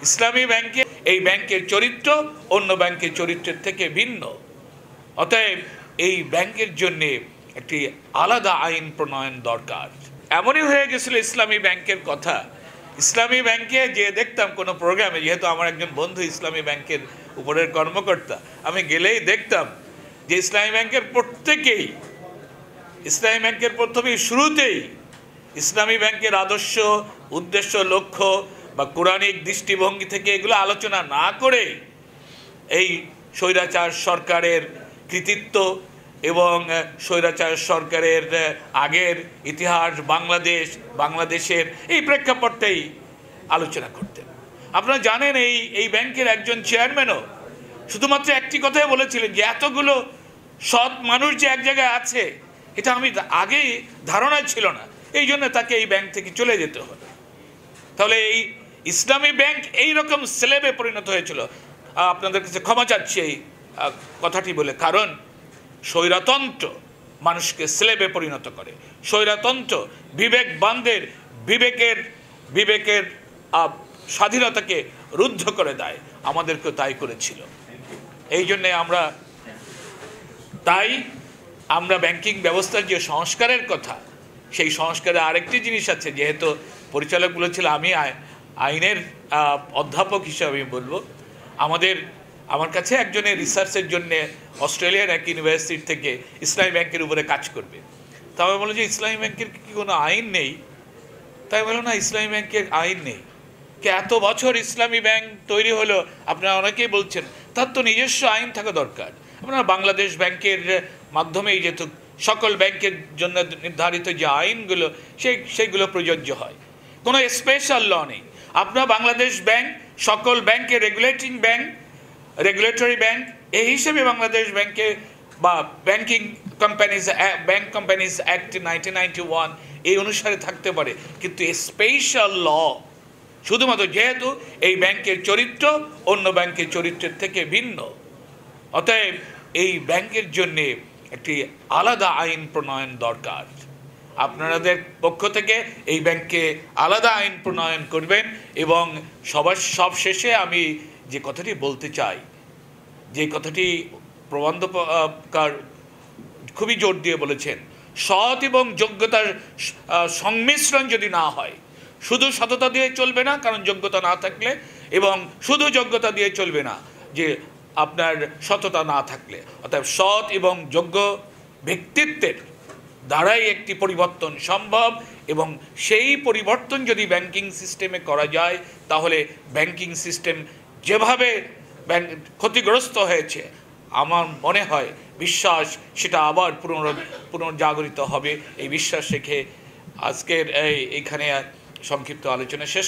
ইসলামী ব্যাংকে এই ব্যাংকের চরিত্র অন্য ব্যাংকের চরিত্রের থেকে ভিন্ন। অতএব এই ব্যাংকের জন্য একটি আলাদা আইন প্রণয়ন দরকার। এমনই হয়ে গেছিল ইসলামী ব্যাংকের কথা। ইসলামী ব্যাংকে যে দেখতাম কোনো প্রোগ্রামে, যেহেতু আমার একজন বন্ধু ইসলামী ব্যাংকের উপরের কর্মকর্তা, আমি গেলেই দেখতাম যে ইসলামী ব্যাংকের প্রথমেই শুরুতেই ইসলামী ব্যাংকের আদর্শ, উদ্দেশ্য, লক্ষ্য বা কোরআনিক দৃষ্টিভঙ্গি থেকে এগুলো আলোচনা না করে এই স্বৈরাচার সরকারের কৃতিত্ব এবং স্বৈরাচার সরকারের আগের ইতিহাস, বাংলাদেশের এই প্রেক্ষাপটটাই আলোচনা করতেন। আপনারা জানেন এই ব্যাংকের একজন চেয়ারম্যানও শুধুমাত্র একটি কথাই বলেছিলেন যে এতগুলো সৎ মানুষ যে এক জায়গায় আছে এটা আমি আগেই ধারণা ছিল না, এই জন্য তাকে এই ব্যাংক থেকে চলে যেতে হলো। তাহলে এই ইসলামী ব্যাংক এইরকম স্লেবে পরিণত হয়েছিল। আপনাদের কাছে ক্ষমা চাচ্ছি এই কথাটি বলে, কারণ স্বৈরতন্ত্র মানুষকে স্লেবে পরিণত করে। স্বৈরতন্ত্র বিবেকবানদের বিবেকের স্বাধীনতাকে রুদ্ধ করে দেয়। আমাদেরকেও তাই করেছিল। এই জন্যে আমরা ব্যাংকিং ব্যবস্থার যে সংস্কারের কথা, সেই সংস্কারে আরেকটি জিনিস আছে। যেহেতু পরিচালক বলেছিল, আমি আইনের অধ্যাপক হিসাবে আমি বলবো, আমার কাছে একজনের রিসার্চের জন্য অস্ট্রেলিয়ার এক ইউনিভার্সিটি থেকে ইসলামী ব্যাংকের উপরে কাজ করবে। তা আমি বললাম যে ইসলামী ব্যাংকের কি কোনো আইন নেই? তাই বললাম না, ইসলামী ব্যাংকের আইন নেই। এত বছর ইসলামী ব্যাংক তৈরি হলো, আপনারা অনেকেই বলছেন তার তো নিজস্ব আইন থাকা দরকার। আপনারা বাংলাদেশ ব্যাংকের মাধ্যমেই যেহেতু সকল ব্যাংকের জন্য নির্ধারিত যে আইনগুলো সেইগুলো প্রযোজ্য হয়, কোনো স্পেশাল ল নেই। আপনার বাংলাদেশ ব্যাংক সকল ব্যাংকে রেগুলেটরি ব্যাংক, এই হিসেবে বাংলাদেশ ব্যাংকে বা ব্যাংক কোম্পানিজ অ্যাক্ট 1991 এই অনুসারে থাকতে পারে, কিন্তু স্পেশাল ল শুধুমাত্র যেহেতু এই ব্যাংকের চরিত্র অন্য ব্যাংকের চরিত্রের থেকে ভিন্ন। অতএব এই ব্যাংকের জন্যে একটি আলাদা আইন প্রণয়ন দরকার। আপনাদের পক্ষ থেকে এই ব্যাংকে আলাদা আইন প্রণয়ন করবেন। এবং সব শেষে আমি যে কথাটি বলতে চাই, যে কথাটি প্রবন্ধকার খুবই জোর দিয়ে বলেছেন, সৎ এবং যোগ্যতার সংমিশ্রণ যদি না হয়, শুধু সততা দিয়ে চলবে না, কারণ যোগ্যতা না থাকলে, এবং শুধু যোগ্যতা দিয়ে চলবে না যে আপনার সততা না থাকলে। অর্থাৎ সৎ এবং যোগ্য ব্যক্তিত্বের দ্বারাই একটি পরিবর্তন সম্ভব, এবং সেই পরিবর্তন যদি ব্যাংকিং সিস্টেমে করা যায়, তাহলে ব্যাংকিং সিস্টেম যেভাবে ক্ষতিগ্রস্ত হয়েছে, আমার মনে হয় বিশ্বাস সেটা আবার পুনর্জাগরিত হবে। এই বিশ্বাস রেখে আজকের এইখানে সংক্ষিপ্ত আলোচনা শেষ।